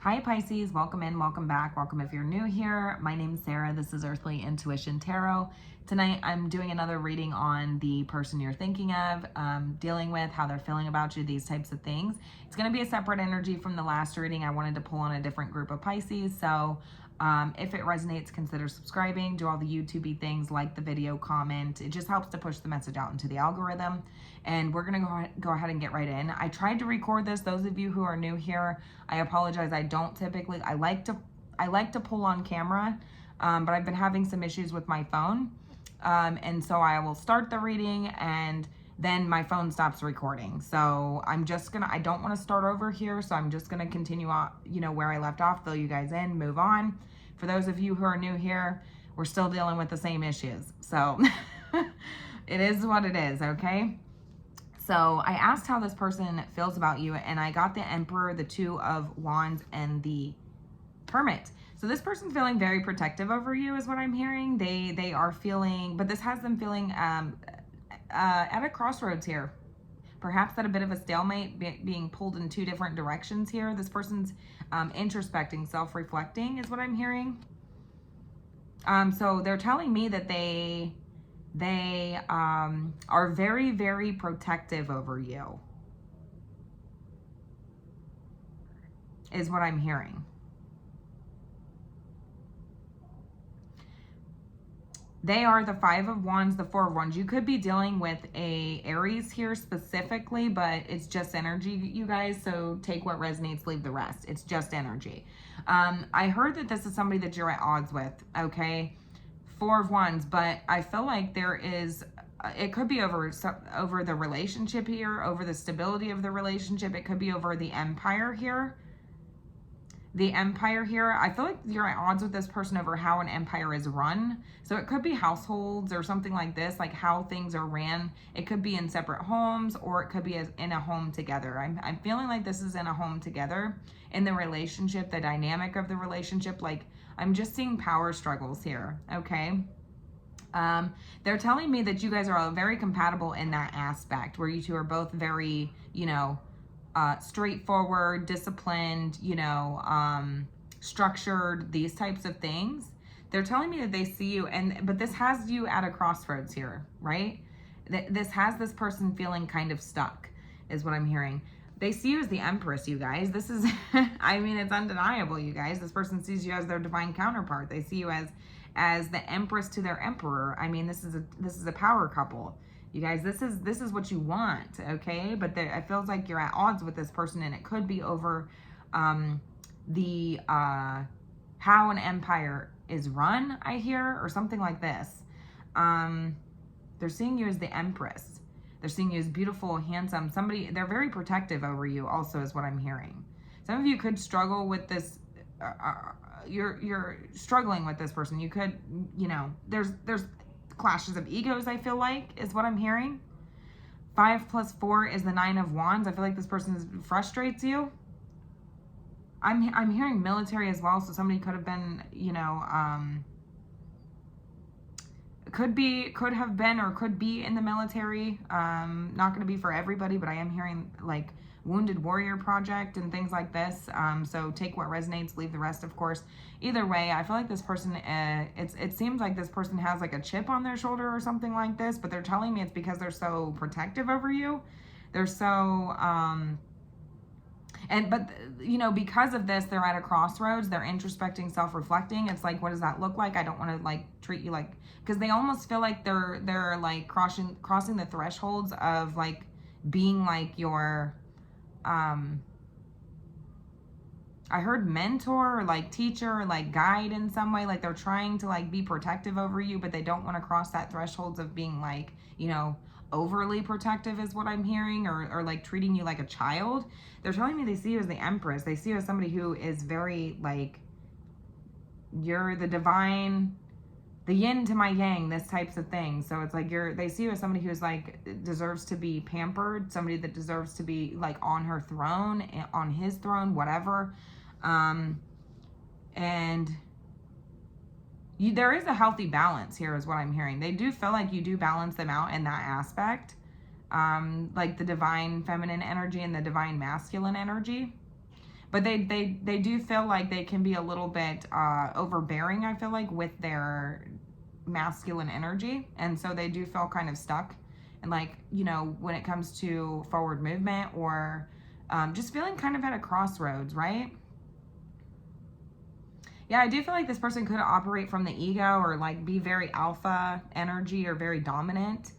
Hi Pisces, welcome in, welcome back, welcome if you're new here. My name's Sarah, this is Earthly Intuition Tarot. Tonight I'm doing another reading on the person you're thinking of, dealing with, how they're feeling about you, these types of things. It's going to be a separate energy from the last reading. I wanted to pull on a different group of Pisces, so if it resonates, consider subscribing, do all the YouTube-y things, like the video, comment. It just helps to push the message out into the algorithm. And we're gonna go ahead and get right in. I tried to record this. Those of you who are new here, I apologize. I don't typically, I like to pull on camera, but I've been having some issues with my phone. And so I will start the reading and then my phone stops recording. So I'm just gonna, I don't want to start over here. So I'm just gonna continue on, where I left off, fill you guys in, move on. For those of you who are new here, we're still dealing with the same issues. So it is what it is, okay? So I asked how this person feels about you, and I got the Emperor, the Two of Wands, and the Hermit. So this person's feeling very protective over you is what I'm hearing. They are feeling, but this has them feeling at a crossroads here. Perhaps at a bit of a stalemate, being pulled in two different directions here. This person's introspecting, self-reflecting is what I'm hearing. So they're telling me that they are very, very protective over you, is what I'm hearing. They are the Five of Wands, the Four of Wands. You could be dealing with a Aries here specifically, but it's just energy, you guys. So take what resonates, leave the rest. It's just energy. I heard that this is somebody that you're at odds with, okay? Four of Wands, but I feel like there is, it could be over the relationship here, over the stability of the relationship. It could be over the Empire here. The Empire here, I feel like you're at odds with this person over how an empire is run. So it could be households or something like this, like how things are ran. It could be in separate homes, or it could be in a home together. I'm feeling like this is in a home together, in the relationship, the dynamic of the relationship. Like I'm just seeing power struggles here, okay? They're telling me that you guys are all very compatible in that aspect, where you two are both very, straightforward, disciplined, structured, these types of things. They're telling me that they see you, but this has you at a crossroads here, right? This has this person feeling kind of stuck, is what I'm hearing. They see you as the Empress, you guys. This is, I mean, it's undeniable, you guys. This person sees you as their divine counterpart. They see you as the Empress to their Emperor. I mean, this is a power couple. You guys, this is what you want, okay? But it feels like you're at odds with this person, and it could be over how an empire is run, I hear, or something like this. They're seeing you as the Empress. They're seeing you as beautiful, handsome. They're very protective over you also, is what I'm hearing. Some of you could struggle with this. You're struggling with this person. You could, there's clashes of egos, I feel like, is what I'm hearing. 5 + 4 is the Nine of Wands. I feel like this person frustrates you. I'm hearing military as well, so somebody could have been, could have been or could be in the military. Not going to be for everybody, but I am hearing like Wounded Warrior Project and things like this. So take what resonates, leave the rest, of course. Either way, I feel like this person, it seems like this person has like a chip on their shoulder or something like this, but they're telling me it's because they're so protective over you. They're so, because of this, they're at a crossroads. They're introspecting, self-reflecting. It's like, what does that look like? I don't want to like treat you like, because they almost feel like they're like crossing the thresholds of like being like your, I heard mentor or like teacher or like guide in some way. Like they're trying to like be protective over you, but they don't want to cross that thresholds of being like, overly protective is what I'm hearing, or like treating you like a child. They're telling me they see you as the Empress. They see you as somebody who is very like, you're the divine, the yin to my yang, this types of thing. So it's like they see you as somebody who's like deserves to be pampered, somebody that deserves to be like on her throne, on his throne, whatever. There is a healthy balance here is what I'm hearing. They do feel like you do balance them out in that aspect. Like the divine feminine energy and the divine masculine energy. But they do feel like they can be a little bit overbearing, I feel like, with their masculine energy. And so they do feel kind of stuck. And like, you know, when it comes to forward movement or just feeling kind of at a crossroads, right? Yeah, I do feel like this person could operate from the ego or like be very alpha energy or very dominant.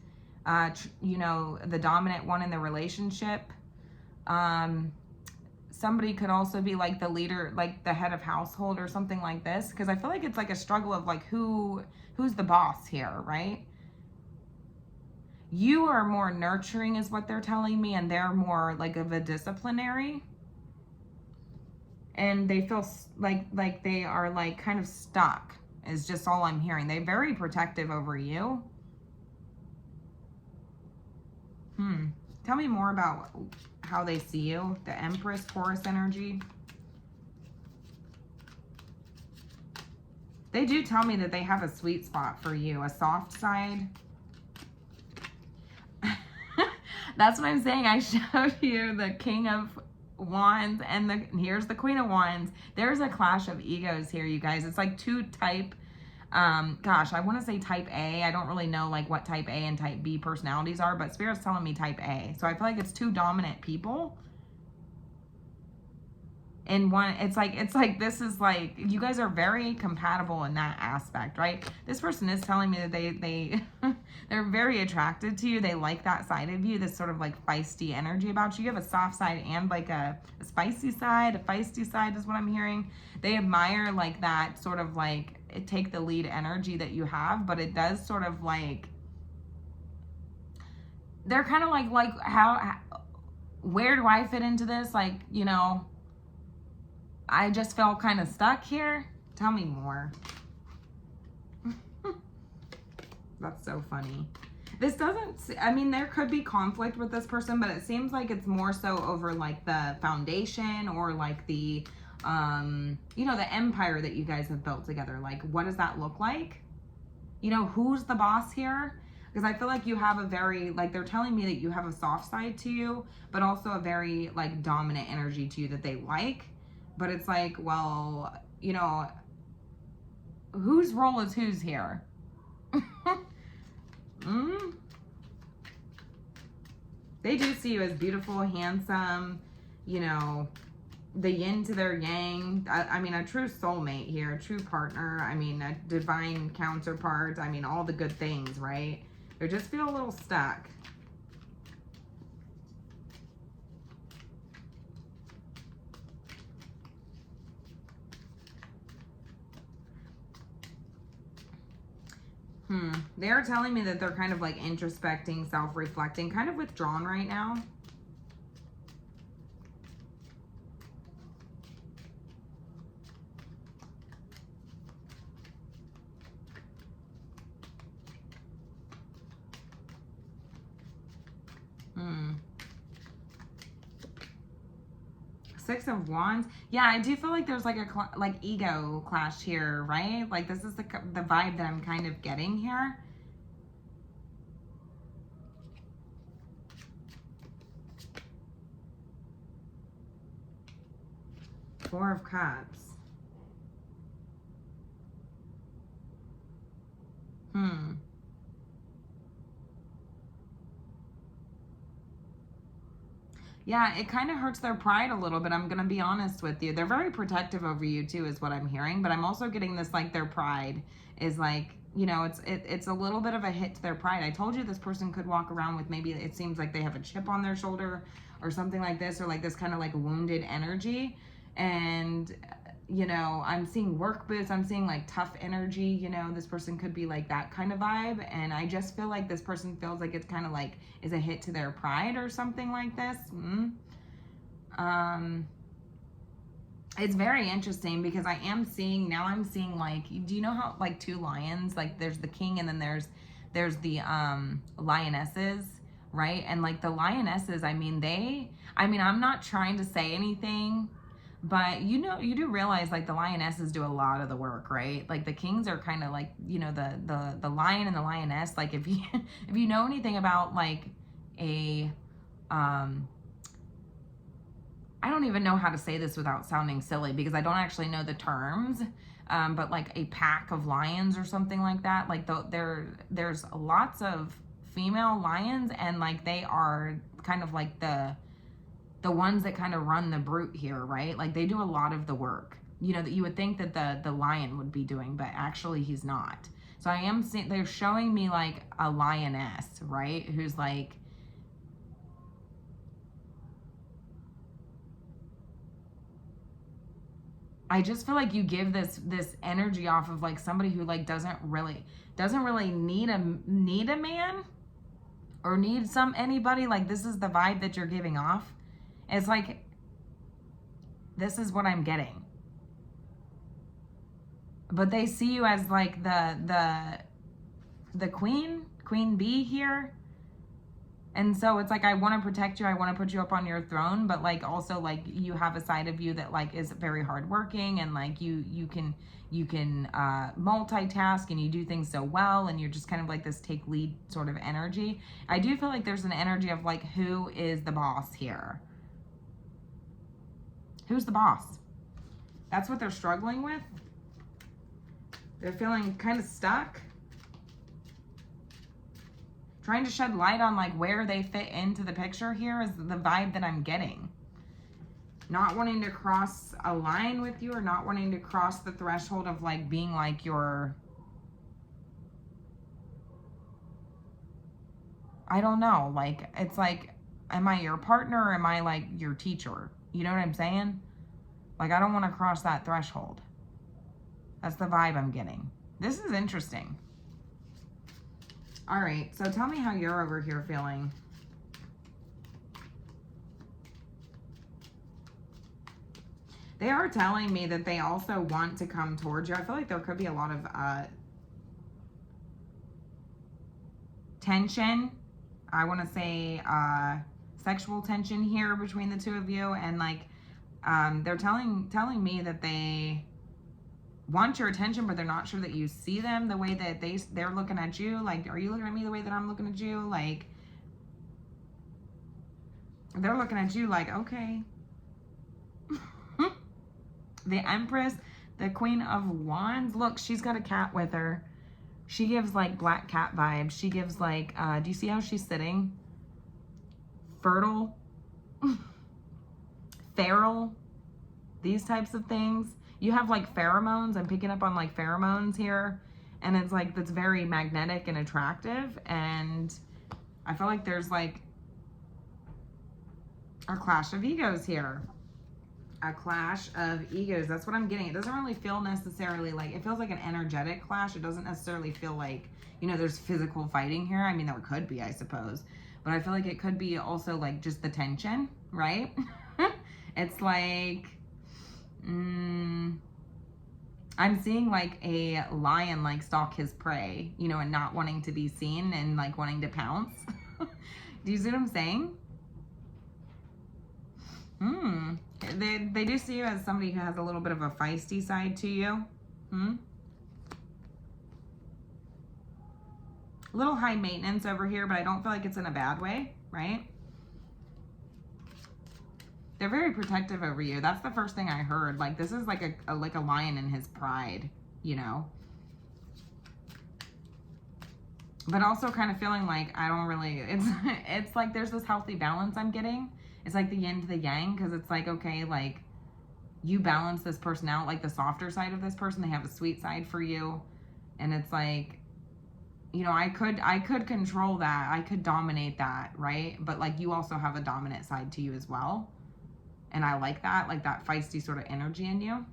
You know, the dominant one in the relationship. Somebody could also be like the leader, like the head of household or something like this. Because I feel like it's like a struggle of like who's the boss here, right? You are more nurturing is what they're telling me, and they're more like of a disciplinary. And they feel like they are like kind of stuck is just all I'm hearing. They're very protective over you. Tell me more about how they see you. The Empress, Taurus energy. They do tell me that they have a sweet spot for you, a soft side. That's what I'm saying. I showed you the King of Wands and here's the Queen of Wands. There's a clash of egos here, you guys. It's like two type, gosh, I want to say type A. I don't really know like what type A and type B personalities are, but Spirit's telling me type A. So I feel like it's two dominant people. And one, it's like this is like you guys are very compatible in that aspect, right? This person is telling me that they're very attracted to you. They like that side of you, this sort of like feisty energy about you. You have a soft side and like a spicy side, a feisty side is what I'm hearing. They admire like that sort of like take the lead energy that you have, but it does sort of like they're kind of like how where do I fit into this? Like, you know, I just felt kind of stuck here. Tell me more. That's so funny. This doesn't, I mean, there could be conflict with this person, but it seems like it's more so over like the foundation or like the, you know, the empire that you guys have built together. Like, what does that look like? You know, who's the boss here? Because I feel like you have a very, like, they're telling me that you have a soft side to you, but also a very, like, dominant energy to you that they like. But it's like, well, you know, whose role is whose here? They do see you as beautiful, handsome, you know, the yin to their yang. I mean, a true soulmate here, a true partner. I mean, a divine counterpart. I mean, all the good things, right? They just feel a little stuck. They're telling me that they're kind of like introspecting, self-reflecting, kind of withdrawn right now. Six of Wands. Yeah, I do feel like there's like a ego clash here, right? Like this is the vibe that I'm kind of getting here. Four of Cups. Yeah, it kind of hurts their pride a little bit. I'm going to be honest with you. They're very protective over you too, is what I'm hearing. But I'm also getting this, like, their pride is like, you know, it's a little bit of a hit to their pride. I told you this person could walk around with maybe it seems like they have a chip on their shoulder or something like this, or like this kind of like wounded energy. And, you know, I'm seeing work boots. I'm seeing like tough energy. You know, this person could be like that kind of vibe. And I just feel like this person feels like it's kind of like is a hit to their pride or something like this. It's very interesting because I am seeing, now I'm seeing like, do you know how like two lions, like there's the king and then there's the lionesses, right? And like the lionesses, I mean, I'm not trying to say anything, but you know, you do realize like the lionesses do a lot of the work, right? Like the kings are kind of like, you know, the lion and the lioness. Like if you know anything about like a I don't even know how to say this without sounding silly because I don't actually know the terms, but like a pack of lions or something like that. Like there's lots of female lions, and like they are kind of like the ones that kind of run the brute here, right? Like they do a lot of the work, you know, that you would think that the lion would be doing, but actually he's not. So I am seeing, they're showing me like a lioness, right? Who's like, I just feel like you give this energy off of like somebody who like doesn't really need a man or need anybody. Like this is the vibe that you're giving off. It's like, this is what I'm getting. But they see you as like the queen bee here. And so it's like, I want to protect you. I want to put you up on your throne, but like also like you have a side of you that like is very hardworking, and like you can multitask, and you do things so well, and you're just kind of like this take lead sort of energy. I do feel like there's an energy of like, who is the boss here? Who's the boss? That's what they're struggling with. They're feeling kind of stuck. Trying to shed light on like where they fit into the picture here is the vibe that I'm getting. Not wanting to cross a line with you, or not wanting to cross the threshold of like being like your, I don't know, like it's like, am I your partner or am I like your teacher? You know what I'm saying? Like I don't want to cross that threshold. That's the vibe I'm getting. This is interesting. All right, so tell me how you're over here feeling. They are telling me that they also want to come towards you. I feel like there could be a lot of tension. I want to say sexual tension here between the two of you, and like they're telling me that they want your attention, but they're not sure that you see them the way that they're looking at you. Like, are you looking at me the way that I'm looking at you? Like, they're looking at you like, okay. The Empress, the Queen of Wands. Look, she's got a cat with her. She gives like black cat vibes. She gives like, do you see how she's sitting? Fertile, feral, these types of things. You have like pheromones. I'm picking up on like pheromones here. And it's like, that's very magnetic and attractive. And I feel like there's like a clash of egos here. A clash of egos. That's what I'm getting. It doesn't really feel necessarily like, it feels like an energetic clash. It doesn't necessarily feel like, you know, there's physical fighting here. I mean, there could be, I suppose. But I feel like it could be also like just the tension, right? It's like, I'm seeing like a lion like stalk his prey, you know, and not wanting to be seen and like wanting to pounce. Do you see what I'm saying? They do see you as somebody who has a little bit of a feisty side to you. A little high maintenance over here, but I don't feel like it's in a bad way, right? They're very protective over you. That's the first thing I heard. Like, this is like a lion in his pride, you know? But also kind of feeling like I don't really, it's like there's this healthy balance I'm getting. It's like the yin to the yang, because it's like, okay, like you balance this person out, like the softer side of this person, they have a sweet side for you. And it's like, you know, I could control that. I could dominate that, right? But like you also have a dominant side to you as well. And I like that feisty sort of energy in you.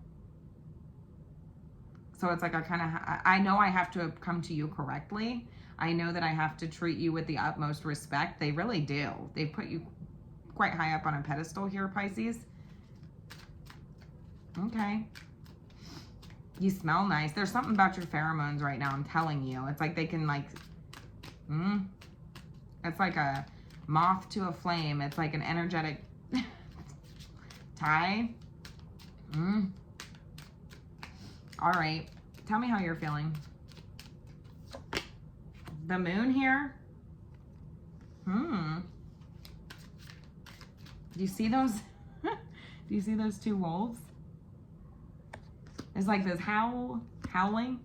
So it's like I know I have to come to you correctly. I know that I have to treat you with the utmost respect. They really do. They put you quite high up on a pedestal here, Pisces. Okay. You smell nice. There's something about your pheromones right now, I'm telling you. It's like they can like, it's like a moth to a flame. It's like an energetic tie. All right. Tell me how you're feeling. The moon here. Do you see those? Do you see those two wolves? It's like this howling.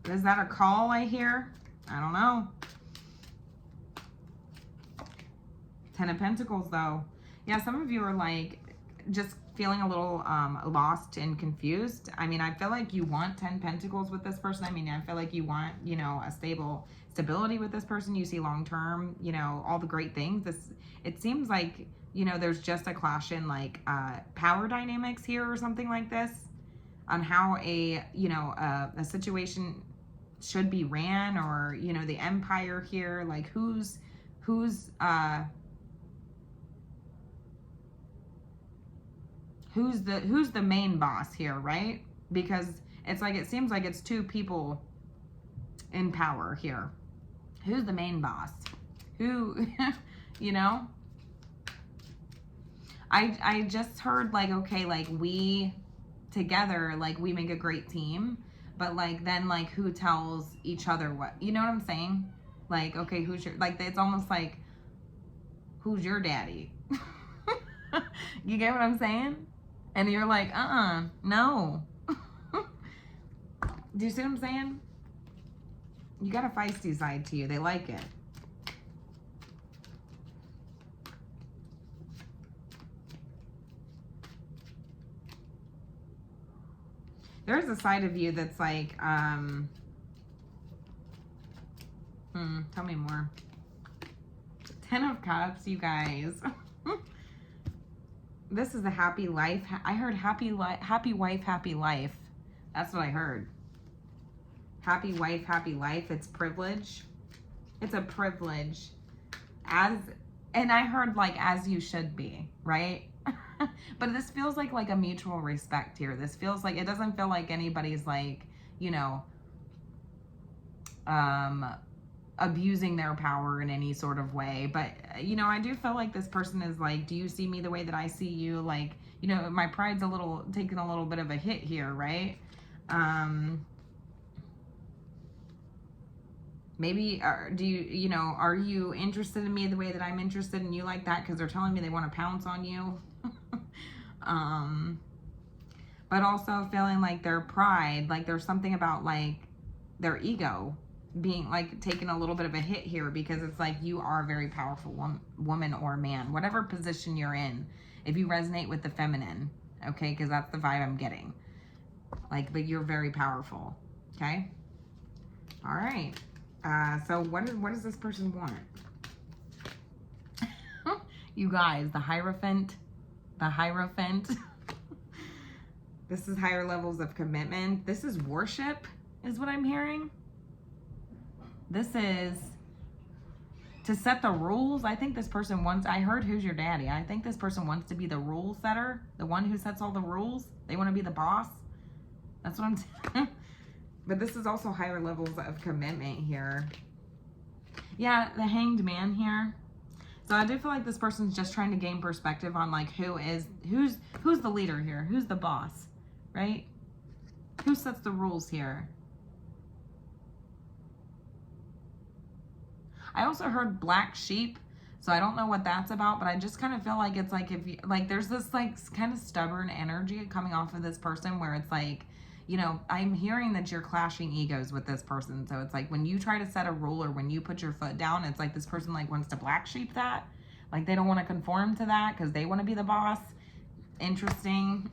Is that a call I hear? I don't know. 10 of Pentacles though. Yeah, some of you are like just feeling a little lost and confused. I mean, I feel like you want 10 Pentacles with this person. I mean, I feel like you want, you know, a stability with this person. You see long term, you know, all the great things. It seems like, you know, there's just a clash in like power dynamics here or something like this on how a, you know, a situation should be ran, or, you know, the empire here, like who's the main boss here, right? Because it's like, it seems like it's two people in power here. Who's the main boss? Who, you know? I just heard like, okay, like we together, like we make a great team, but like then like who tells each other what, you know what I'm saying? Like, okay, who's your, like it's almost like, who's your daddy? You get what I'm saying? And you're like, no. Do you see what I'm saying? You got a feisty side to you. They like it. There's a side of you that's like, tell me more. 10 of Cups, you guys. This is a happy life. I heard happy wife, happy life. That's what I heard. Happy wife, happy life. It's privilege. It's a privilege. And I heard like, as you should be, right? But this feels like a mutual respect here. This feels like, it doesn't feel like anybody's like, you know, abusing their power in any sort of way. But, you know, I do feel like this person is like, do you see me the way that I see you? Like, you know, my pride's taking a little bit of a hit here, right? Maybe, you know, are you interested in me the way that I'm interested in you like that? Because they're telling me they want to pounce on you. But also feeling like their pride, like there's something about like their ego being like taking a little bit of a hit here, because it's like you are a very powerful woman or man, whatever position you're in, if you resonate with the feminine, okay, because that's the vibe I'm getting, like, but you're very powerful, okay? All right, so what does this person want? You guys, the Hierophant. This is higher levels of commitment. This is worship, is what I'm hearing. This is to set the rules. I think this person wants, I heard who's your daddy. I think this person wants to be the rule setter, the one who sets all the rules. They want to be the boss. That's what I'm saying. But this is also higher levels of commitment here. Yeah, the Hanged Man here. So I do feel like this person's just trying to gain perspective on like who's the leader here? Who's the boss, right? Who sets the rules here? I also heard black sheep, so I don't know what that's about, but I just kind of feel like it's like, if you, like there's this like kind of stubborn energy coming off of this person where it's like, you know, I'm hearing that you're clashing egos with this person. So it's like when you try to set a rule or when you put your foot down, it's like this person like wants to black sheep that. Like they don't want to conform to that because they want to be the boss. Interesting.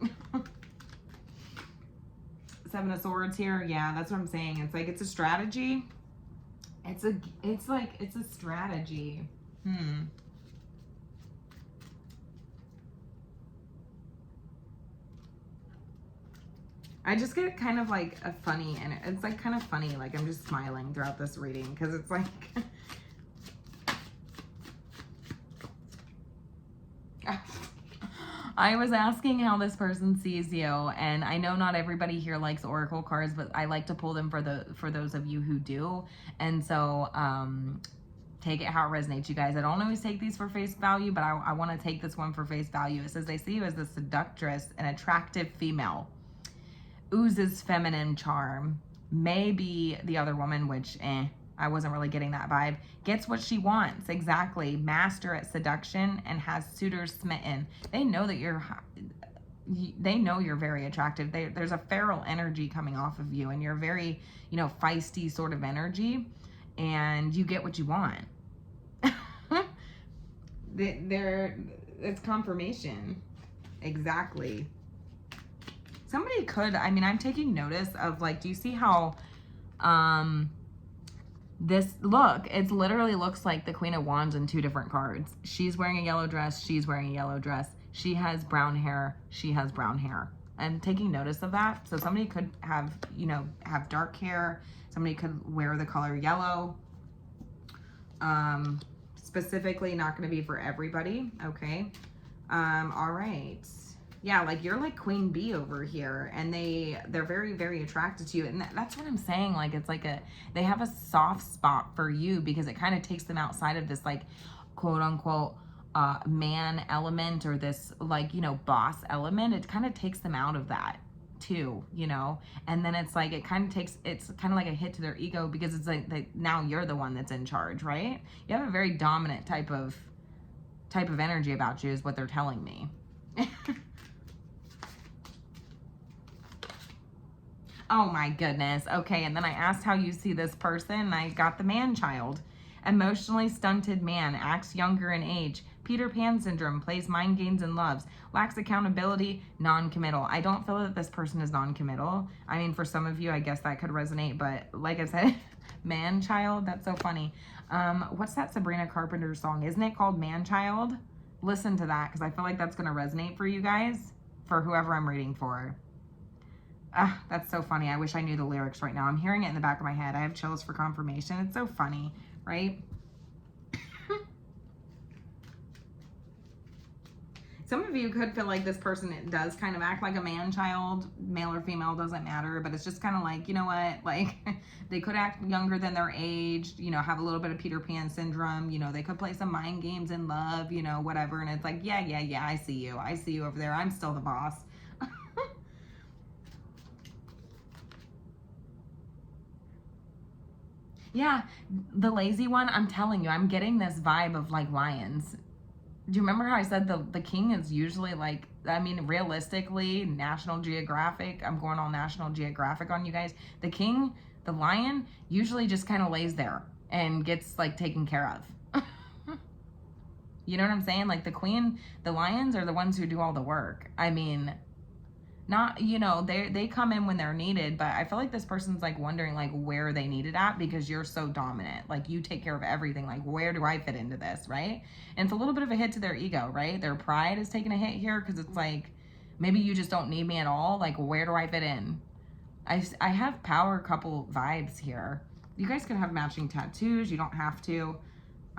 7 of Swords here. Yeah, that's what I'm saying. It's like, it's a strategy. It's a strategy. I just get kind of like a funny, and it's like kind of funny, like I'm just smiling throughout this reading because it's like I was asking how this person sees you, and I know not everybody here likes oracle cards, but I like to pull them for those of you who do. And so take it how it resonates, you guys. I don't always take these for face value, but I want to take this one for face value. It says they see you as a seductress, an attractive female, oozes feminine charm. Maybe the other woman, which I wasn't really getting that vibe. Gets what she wants. Exactly. Master at seduction and has suitors smitten. They know that they know you're very attractive. There's a feral energy coming off of you, and you're very, feisty sort of energy, and you get what you want. It's confirmation. Exactly. Somebody could, I'm taking notice of, like, do you see how, it literally looks like the Queen of Wands in two different cards. She's wearing a yellow dress. She's wearing a yellow dress. She has brown hair. She has brown hair. I'm taking notice of that. So somebody could have, have dark hair. Somebody could wear the color yellow. Specifically not going to be for everybody. Okay. All right. Yeah, like you're like Queen Bee over here, and they're very, very attracted to you. And that's what I'm saying. Like, it's like they have a soft spot for you because it kind of takes them outside of this, like, quote unquote, man element, or this, like, boss element. It kind of takes them out of that too, and then it's like, it's kind of like a hit to their ego, because it's like now you're the one that's in charge, right? You have a very dominant type of energy about you, is what they're telling me. Oh my goodness. Okay, and then I asked how you see this person, and I got the man child. Emotionally stunted man, acts younger in age. Peter Pan syndrome, plays mind games and loves. Lacks accountability, non-committal. I don't feel that this person is non-committal. For some of you, I guess that could resonate, but like I said, man child, that's so funny. What's that Sabrina Carpenter song? Isn't it called Man Child? Listen to that, because I feel like that's going to resonate for you guys, for whoever I'm reading for. That's so funny. I wish I knew the lyrics right now. I'm hearing it in the back of my head. I have chills for confirmation. It's so funny, right? Some of you could feel like this person does kind of act like a man child, male or female, doesn't matter, but it's just kind of like, you know what, like, they could act younger than their age, have a little bit of Peter Pan syndrome, they could play some mind games in love, whatever, and it's like, yeah, I see you over there, I'm still the boss. Yeah, the lazy one, I'm telling you, I'm getting this vibe of, like, lions. Do you remember how I said the king is usually, like, realistically, National Geographic, I'm going all National Geographic on you guys. The king, the lion, usually just kind of lays there and gets, like, taken care of. You know what I'm saying? Like, the queen, the lions are the ones who do all the work. Not, they come in when they're needed, but I feel like this person's, like, wondering, like, where they need it at, because you're so dominant. Like, you take care of everything. Like, where do I fit into this, right? And it's a little bit of a hit to their ego, right? Their pride is taking a hit here, because it's like, maybe you just don't need me at all. Like, where do I fit in? I have power couple vibes here. You guys can have matching tattoos. You don't have to.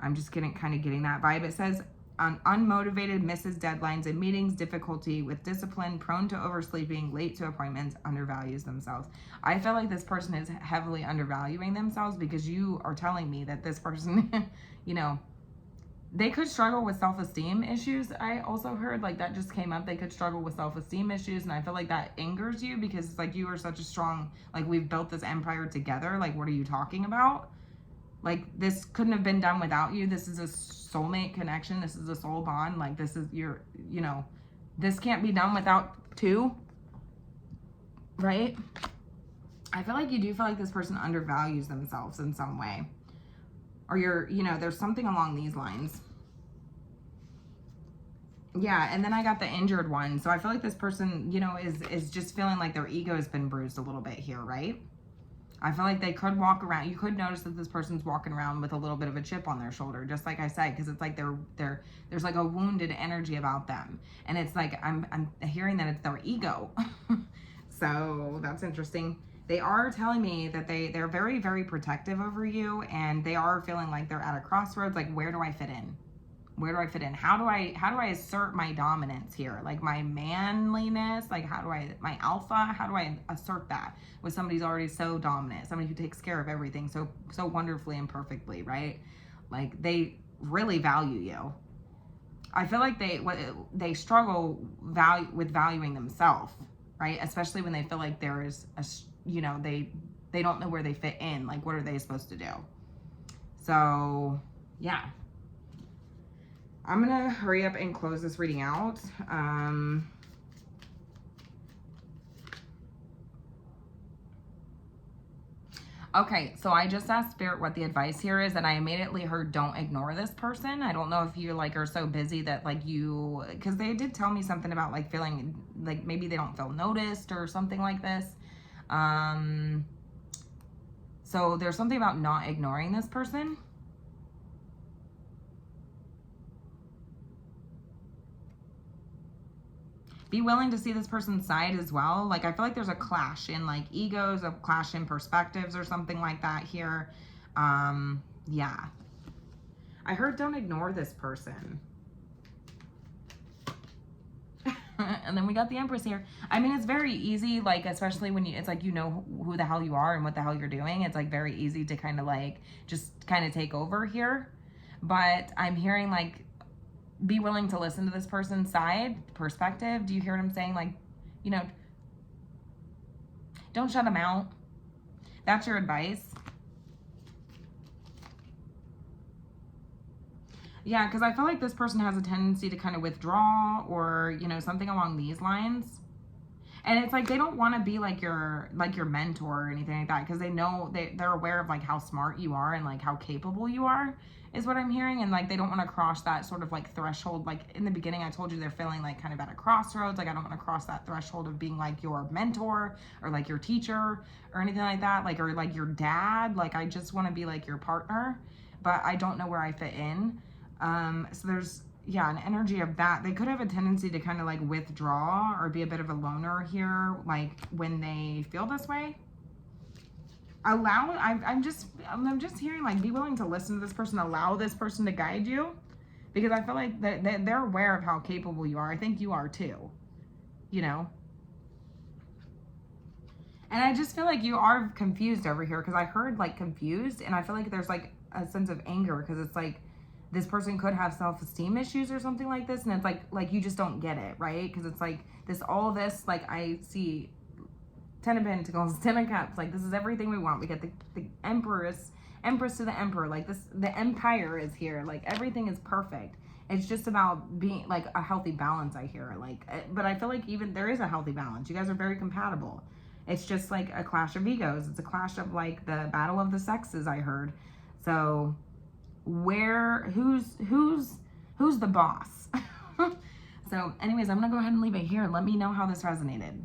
I'm just kind of getting that vibe. It says, unmotivated, misses deadlines and meetings, difficulty with discipline, prone to oversleeping, late to appointments, undervalues themselves. I feel like this person is heavily undervaluing themselves, because you are telling me that this person, they could struggle with self-esteem issues. I also heard, like, that just came up. They could struggle with self-esteem issues, and I feel like that angers you, because it's like, you are such a strong, like, we've built this empire together. Like, what are you talking about? Like, this couldn't have been done without you. This is a soulmate connection. This is a soul bond. Like, this is your, this can't be done without two, right? I feel like you do feel like this person undervalues themselves in some way. Or there's something along these lines. Yeah, and then I got the injured one. So I feel like this person, is just feeling like their ego has been bruised a little bit here, right? I feel like they could walk around. You could notice that this person's walking around with a little bit of a chip on their shoulder, just like I said, because it's like there's like a wounded energy about them, and it's like I'm hearing that it's their ego. So that's interesting. They are telling me that they're very, very protective over you, and they are feeling like they're at a crossroads. Like, where do I fit in? Where do I fit in? How do I assert my dominance here? Like, my manliness, like, my alpha, how do I assert that with somebody who's already so dominant, somebody who takes care of everything so wonderfully and perfectly, right? Like, they really value you. I feel like they struggle with valuing themselves, right? Especially when they feel like there is they don't know where they fit in. Like, what are they supposed to do? So yeah, I'm gonna hurry up and close this reading out. Okay, so I just asked Spirit what the advice here is, and I immediately heard don't ignore this person. I don't know if you like are so busy that like you, because they did tell me something about like feeling like maybe they don't feel noticed or something like this. So there's something about not ignoring this person. Be willing to see this person's side as well. Like, I feel like there's a clash in like egos, a clash in perspectives or something like that here. Yeah. I heard don't ignore this person. And then we got the Empress here. I mean, it's very easy, like, especially when you, it's like, you know who the hell you are and what the hell you're doing. It's like very easy to kind of like, just kind of take over here. But I'm hearing like, be willing to listen to this person's side, perspective. Do you hear what I'm saying? Like, you know, don't shut them out. That's your advice. Yeah, because I feel like this person has a tendency to kind of withdraw or, you know, something along these lines. And it's like they don't want to be like your mentor or anything like that, because they know they're aware of like how smart you are and like how capable you are, is what I'm hearing. And like they don't want to cross that sort of like threshold. Like in the beginning I told you they're feeling like kind of at a crossroads. Like I don't want to cross that threshold of being like your mentor or like your teacher or anything like that, like, or like your dad. Like I just want to be like your partner, but I don't know where I fit in. So there's, yeah, an energy of that. They could have a tendency to kind of like withdraw or be a bit of a loner here, like when they feel this way. I'm just hearing like, be willing to listen to this person, allow this person to guide you, because I feel like they're aware of how capable you are. I think you are too, you know. And I just feel like you are confused over here, because I heard like confused, and I feel like there's like a sense of anger, because it's like this person could have self-esteem issues or something like this, and it's like you just don't get it, right? Because it's like this, all this, like I see 10 of Pentacles, 10 of Cups, like this is everything we want. We get the Empress to the Emperor, like this, the Empire is here, like everything is perfect. It's just about being like a healthy balance, I hear, like, but I feel like even there is a healthy balance. You guys are very compatible. It's just like a clash of egos. It's a clash of like the battle of the sexes, I heard. So who's the boss? So anyways, I'm gonna go ahead and leave it here. Let me know how this resonated.